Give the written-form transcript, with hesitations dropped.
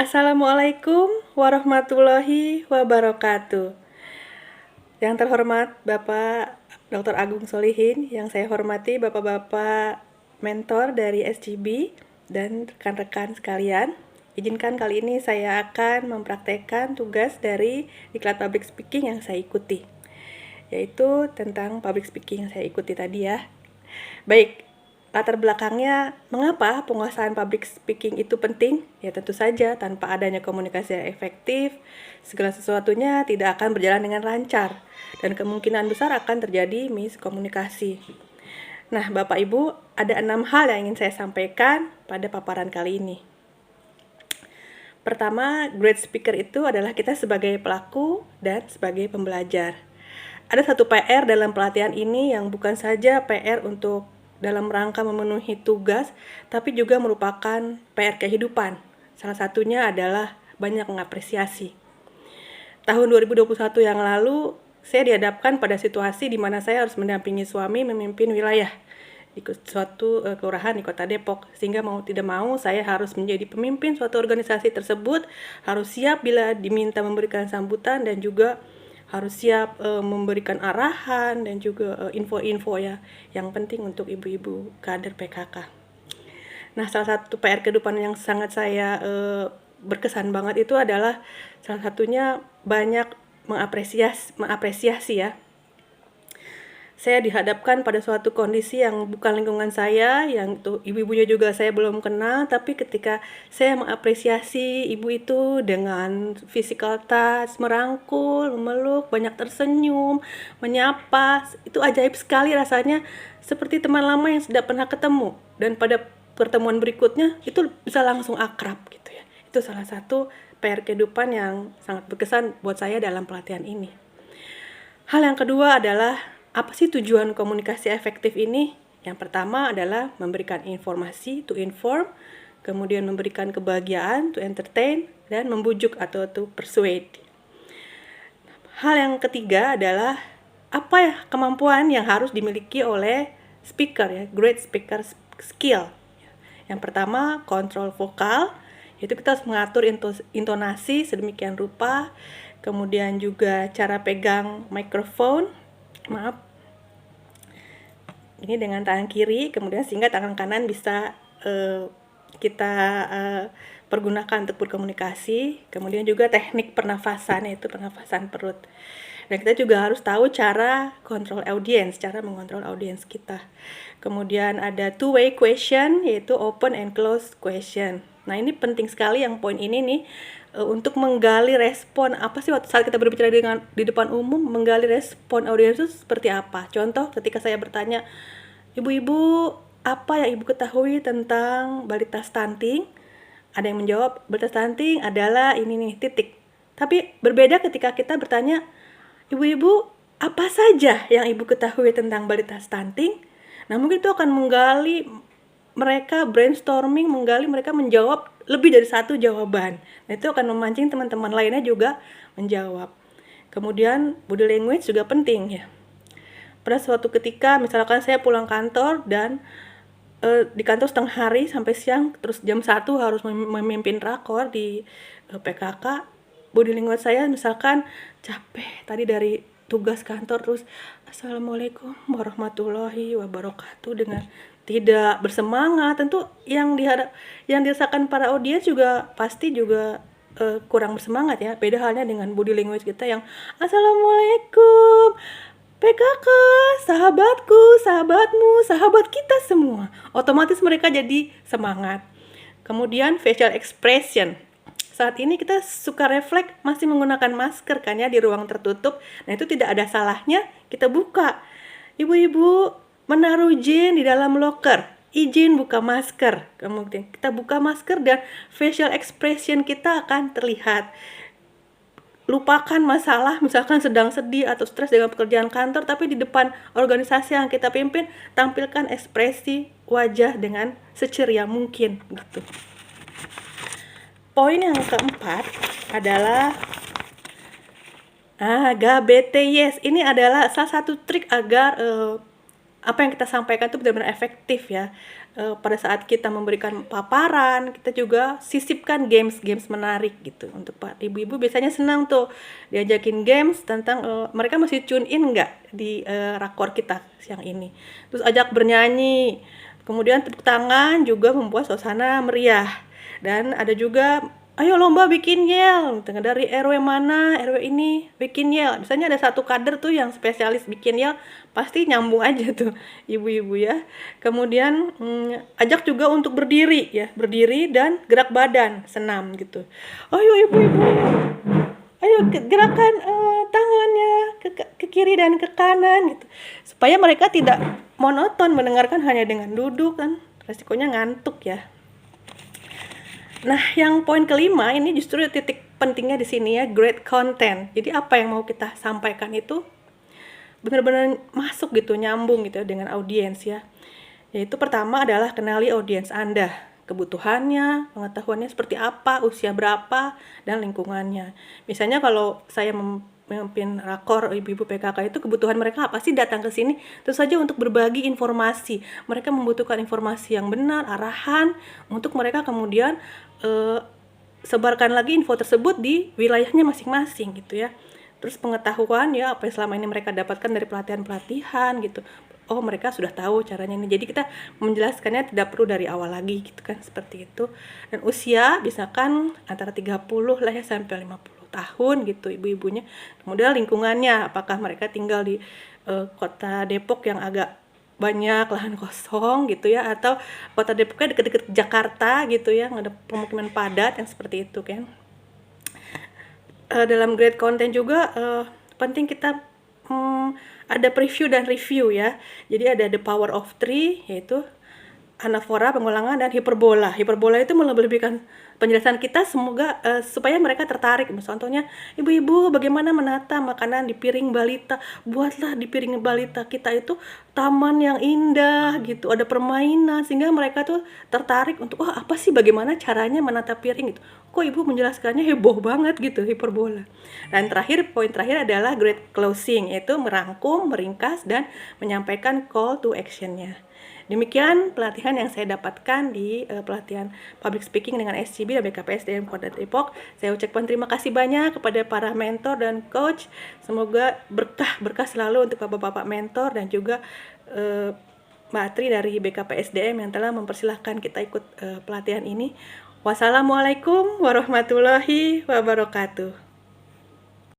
Assalamualaikum warahmatullahi wabarakatuh. Yang terhormat Bapak Dr. Agung Solihin, yang saya hormati Bapak-Bapak mentor dari SGB dan rekan-rekan sekalian. Izinkan kali ini saya akan mempraktekkan tugas dari Diklat Public Speaking yang saya ikuti, yaitu tentang public speaking yang saya ikuti tadi ya. Baik, latar belakangnya, mengapa penguasaan public speaking itu penting? Ya tentu saja, tanpa adanya komunikasi yang efektif, segala sesuatunya tidak akan berjalan dengan lancar, dan kemungkinan besar akan terjadi miskomunikasi. Nah, Bapak Ibu, ada 6 hal yang ingin saya sampaikan pada paparan kali ini. Pertama, great speaker itu adalah kita sebagai pelaku dan sebagai pembelajar. Ada satu PR dalam pelatihan ini yang bukan saja PR untuk dalam rangka memenuhi tugas, tapi juga merupakan PR kehidupan. Salah satunya adalah banyak mengapresiasi. Tahun 2021 yang lalu, saya dihadapkan pada situasi di mana saya harus mendampingi suami memimpin wilayah di suatu kelurahan di Kota Depok, sehingga mau tidak mau saya harus menjadi pemimpin suatu organisasi tersebut, harus siap bila diminta memberikan sambutan dan juga harus siap memberikan arahan dan juga info-info ya yang penting untuk ibu-ibu kader PKK. Nah, salah satu PR kehidupan yang sangat saya berkesan banget itu adalah salah satunya banyak mengapresiasi ya. Saya dihadapkan pada suatu kondisi yang bukan lingkungan saya, yang itu ibu-ibunya juga saya belum kenal, tapi ketika saya mengapresiasi ibu itu dengan physical touch, merangkul, memeluk, banyak tersenyum, menyapa, itu ajaib sekali rasanya, seperti teman lama yang sudah pernah ketemu, dan pada pertemuan berikutnya itu bisa langsung akrab gitu ya. Itu salah satu PR kehidupan yang sangat berkesan buat saya dalam pelatihan ini. Hal yang kedua adalah, apa sih tujuan komunikasi efektif ini? Yang pertama adalah memberikan informasi, to inform, kemudian memberikan kebahagiaan, to entertain, dan membujuk atau to persuade. Hal yang ketiga adalah, apa ya kemampuan yang harus dimiliki oleh speaker ya, great speaker skill. Yang pertama, kontrol vokal, yaitu kita harus mengatur intonasi sedemikian rupa, kemudian juga cara pegang mikrofon, ini dengan tangan kiri, kemudian sehingga tangan kanan bisa kita pergunakan untuk berkomunikasi. Kemudian juga teknik pernafasan, yaitu pernafasan perut. Dan kita juga harus tahu cara kontrol audience, cara mengontrol audience kita. Kemudian ada two-way question, yaitu open and close question. Nah, ini penting sekali yang poin ini nih, untuk menggali respon apa sih waktu saat kita berbicara di depan umum, menggali respon audiens itu seperti apa. Contoh, ketika saya bertanya, ibu-ibu, apa yang ibu ketahui tentang balita stunting? Ada yang menjawab, balita stunting adalah ini nih, titik. Tapi berbeda ketika kita bertanya, ibu-ibu, apa saja yang ibu ketahui tentang balita stunting? Nah, mungkin itu akan menggali mereka brainstorming, mereka menjawab lebih dari satu jawaban. Nah, itu akan memancing teman-teman lainnya juga menjawab. Kemudian body language juga penting ya. Pada suatu ketika misalkan saya pulang kantor dan di kantor setengah hari sampai siang, terus jam 1 harus memimpin rakor di PKK, body language saya misalkan capek tadi dari tugas kantor, terus Assalamualaikum warahmatullahi wabarakatuh dengan tidak bersemangat, tentu yang dirasakan para audiens juga pasti juga kurang bersemangat ya. Beda halnya dengan body language kita yang Assalamualaikum PKK, sahabatku, sahabatmu, sahabat kita semua. Otomatis mereka jadi semangat. Kemudian facial expression. Saat ini kita suka refleks masih menggunakan masker kan ya di ruang tertutup. Nah, itu tidak ada salahnya kita buka. Ibu-ibu menaruh jin di dalam loker, izin buka masker. Kemudian kita buka masker dan facial expression kita akan terlihat. Lupakan masalah, misalkan sedang sedih atau stres dengan pekerjaan kantor, tapi di depan organisasi yang kita pimpin, tampilkan ekspresi wajah dengan seceria mungkin gitu. Poin yang keempat adalah GBT yes. Ini adalah salah satu trik agar apa yang kita sampaikan itu benar-benar efektif ya. Pada saat kita memberikan paparan, kita juga sisipkan games-games menarik gitu. Untuk Pak ibu-ibu biasanya senang tuh diajakin games tentang mereka masih tune in nggak di rakor kita siang ini. Terus ajak bernyanyi, kemudian tepuk tangan juga membuat suasana meriah. Dan ada juga ayo lomba bikin yel, dari RW mana, RW ini bikin yel. Misalnya ada satu kader tuh yang spesialis bikin yel, pasti nyambung aja tuh ibu-ibu ya. Kemudian ajak juga untuk berdiri ya, berdiri dan gerak badan, senam gitu. Ayo ibu-ibu, ayo gerakan tangannya ke kiri dan ke kanan gitu. Supaya mereka tidak monoton mendengarkan hanya dengan duduk kan, resikonya ngantuk ya. Nah, yang poin kelima ini justru titik pentingnya di sini ya, great content. Jadi apa yang mau kita sampaikan itu benar-benar masuk gitu, nyambung gitu ya dengan audiens ya. Yaitu pertama adalah kenali audiens Anda, kebutuhannya, pengetahuannya seperti apa, usia berapa, dan lingkungannya. Misalnya kalau saya memimpin rakor ibu-ibu PKK itu, kebutuhan mereka apa sih datang ke sini? Tentu saja untuk berbagi informasi. Mereka membutuhkan informasi yang benar, arahan untuk mereka kemudian sebarkan lagi info tersebut di wilayahnya masing-masing gitu ya. Terus pengetahuan ya, apa yang selama ini mereka dapatkan dari pelatihan-pelatihan gitu. Oh, mereka sudah tahu caranya ini. Jadi kita menjelaskannya tidak perlu dari awal lagi gitu kan, seperti itu. Dan usia misalkan antara 30 lah ya sampai 50 tahun gitu ibu-ibunya. Kemudian lingkungannya, apakah mereka tinggal di kota Depok yang agak banyak lahan kosong gitu ya, atau kota Depoknya deket-deket Jakarta gitu ya, ada pemukiman padat yang seperti itu kan. Dalam grade content juga penting kita ada preview dan review ya. Jadi ada the power of three, yaitu anafora, pengulangan, dan hiperbola. Hiperbola itu melebih-lebihkan penjelasan kita supaya mereka tertarik. Contohnya, ibu-ibu bagaimana menata makanan di piring balita. Buatlah di piring balita kita itu taman yang indah gitu, ada permainan sehingga mereka tuh tertarik untuk wah apa sih bagaimana caranya menata piring gitu. Kok ibu menjelaskannya heboh banget gitu, hiperbola. Dan poin terakhir adalah great closing, yaitu merangkum, meringkas, dan menyampaikan call to action-nya. Demikian pelatihan yang saya dapatkan di pelatihan public speaking dengan SCB dan BKPSDM Kota Depok. Saya ucapkan terima kasih banyak kepada para mentor dan coach. Semoga berkah selalu untuk bapak-bapak mentor dan juga Mbak Tri dari BKPSDM yang telah mempersilahkan kita ikut pelatihan ini. Wassalamualaikum warahmatullahi wabarakatuh.